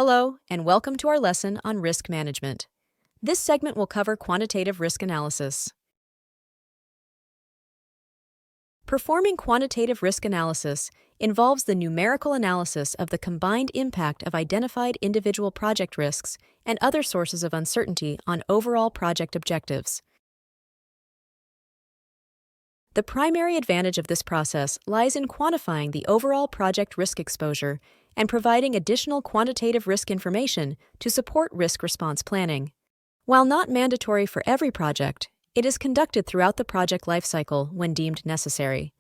Hello, and welcome to our lesson on risk management. This segment will cover quantitative risk analysis. Performing quantitative risk analysis involves the numerical analysis of the combined impact of identified individual project risks and other sources of uncertainty on overall project objectives. The primary advantage of this process lies in quantifying the overall project risk exposure and providing additional quantitative risk information to support risk response planning. While not mandatory for every project, it is conducted throughout the project lifecycle when deemed necessary.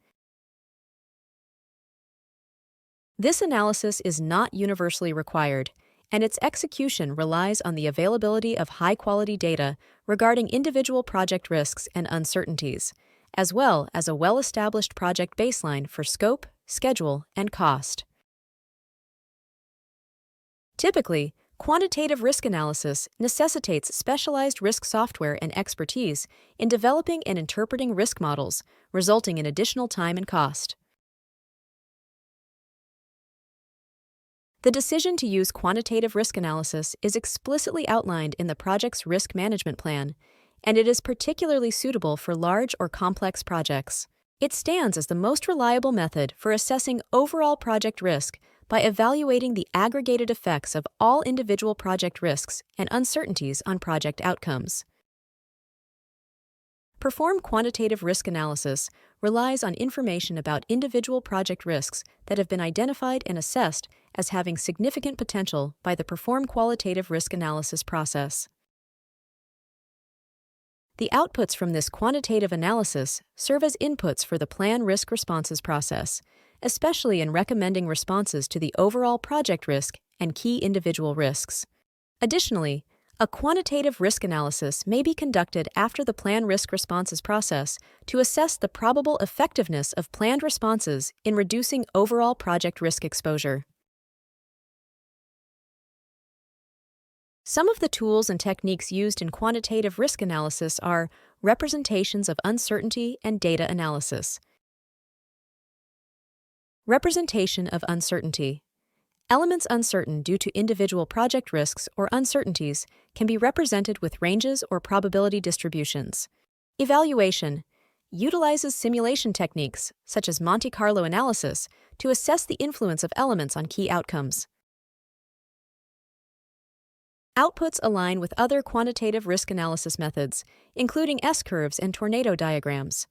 This analysis is not universally required, and its execution relies on the availability of high-quality data regarding individual project risks and uncertainties, as well as a well-established project baseline for scope, schedule, and cost. Typically, quantitative risk analysis necessitates specialized risk software and expertise in developing and interpreting risk models, resulting in additional time and cost. The decision to use quantitative risk analysis is explicitly outlined in the project's risk management plan, and it is particularly suitable for large or complex projects. It stands as the most reliable method for assessing overall project risk by evaluating the aggregated effects of all individual project risks and uncertainties on project outcomes. Perform quantitative risk analysis relies on information about individual project risks that have been identified and assessed as having significant potential by the Perform qualitative risk analysis process. The outputs from this quantitative analysis serve as inputs for the plan risk responses process, especially in recommending responses to the overall project risk and key individual risks. Additionally, a quantitative risk analysis may be conducted after the plan risk responses process to assess the probable effectiveness of planned responses in reducing overall project risk exposure. Some of the tools and techniques used in quantitative risk analysis are representations of uncertainty and data analysis. Representation of uncertainty. Elements uncertain due to individual project risks or uncertainties can be represented with ranges or probability distributions. Evaluation utilizes simulation techniques, such as Monte Carlo analysis, to assess the influence of elements on key outcomes. Outputs align with other quantitative risk analysis methods, including S-curves and tornado diagrams.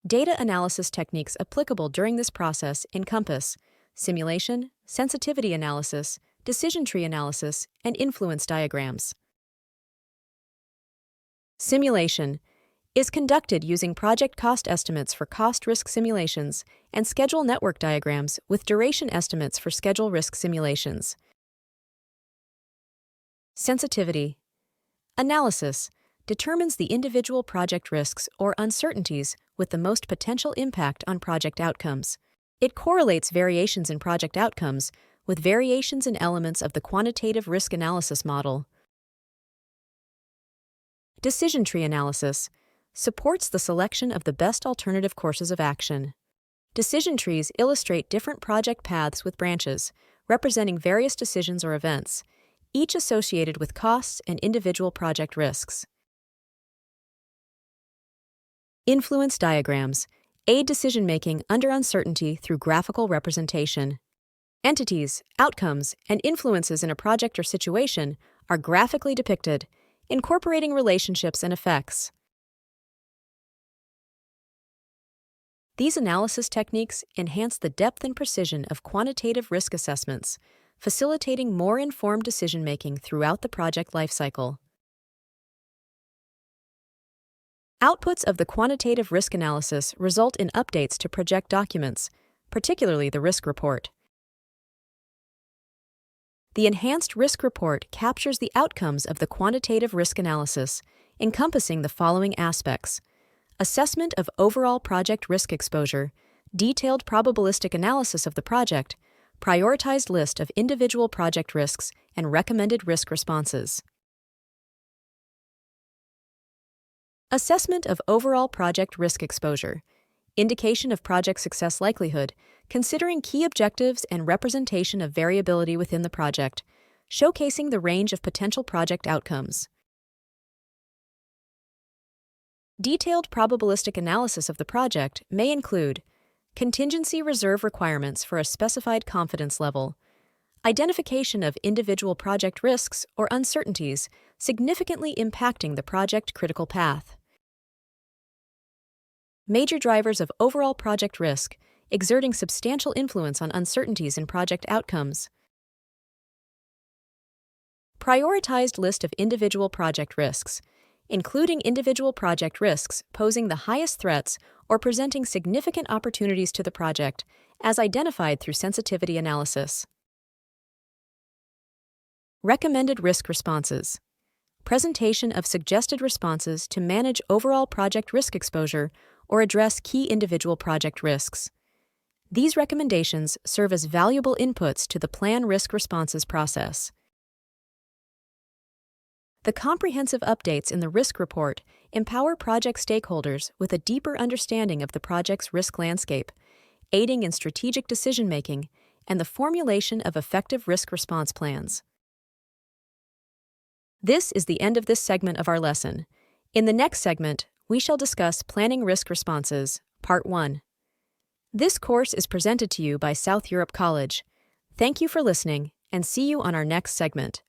Data analysis techniques applicable during this process encompass simulation, sensitivity analysis, decision tree analysis, and influence diagrams. Simulation is conducted using project cost estimates for cost risk simulations and schedule network diagrams with duration estimates for schedule risk simulations. Sensitivity analysis determines the individual project risks or uncertainties with the most potential impact on project outcomes. It correlates variations in project outcomes with variations in elements of the quantitative risk analysis model. Decision tree analysis supports the selection of the best alternative courses of action. Decision trees illustrate different project paths with branches, representing various decisions or events, each associated with costs and individual project risks. Influence diagrams aid decision-making under uncertainty through graphical representation. Entities, outcomes, and influences in a project or situation are graphically depicted, incorporating relationships and effects. These analysis techniques enhance the depth and precision of quantitative risk assessments, facilitating more informed decision-making throughout the project lifecycle. Outputs of the quantitative risk analysis result in updates to project documents, particularly the risk report. The enhanced risk report captures the outcomes of the quantitative risk analysis, encompassing the following aspects: assessment of overall project risk exposure, detailed probabilistic analysis of the project, prioritized list of individual project risks, and recommended risk responses. Assessment of overall project risk exposure Indication of project success likelihood, considering key objectives and representation of variability within the project, showcasing the range of potential project outcomes. Detailed probabilistic analysis of the project may include contingency reserve requirements for a specified confidence level, identification of individual project risks or uncertainties significantly impacting the project critical path, major drivers of overall project risk exerting substantial influence on uncertainties in project outcomes, prioritized list of individual project risks, including individual project risks posing the highest threats or presenting significant opportunities to the project, as identified through sensitivity analysis. Recommended risk responses. Presentation of suggested responses to manage overall project risk exposure or address key individual project risks. These recommendations serve as valuable inputs to the plan risk responses process. The comprehensive updates in the risk report empower project stakeholders with a deeper understanding of the project's risk landscape, aiding in strategic decision-making and the formulation of effective risk response plans. This is the end of this segment of our lesson. In the next segment, we shall discuss Planning Risk Responses, Part 1. This course is presented to you by South Europe College. Thank you for listening, and see you on our next segment.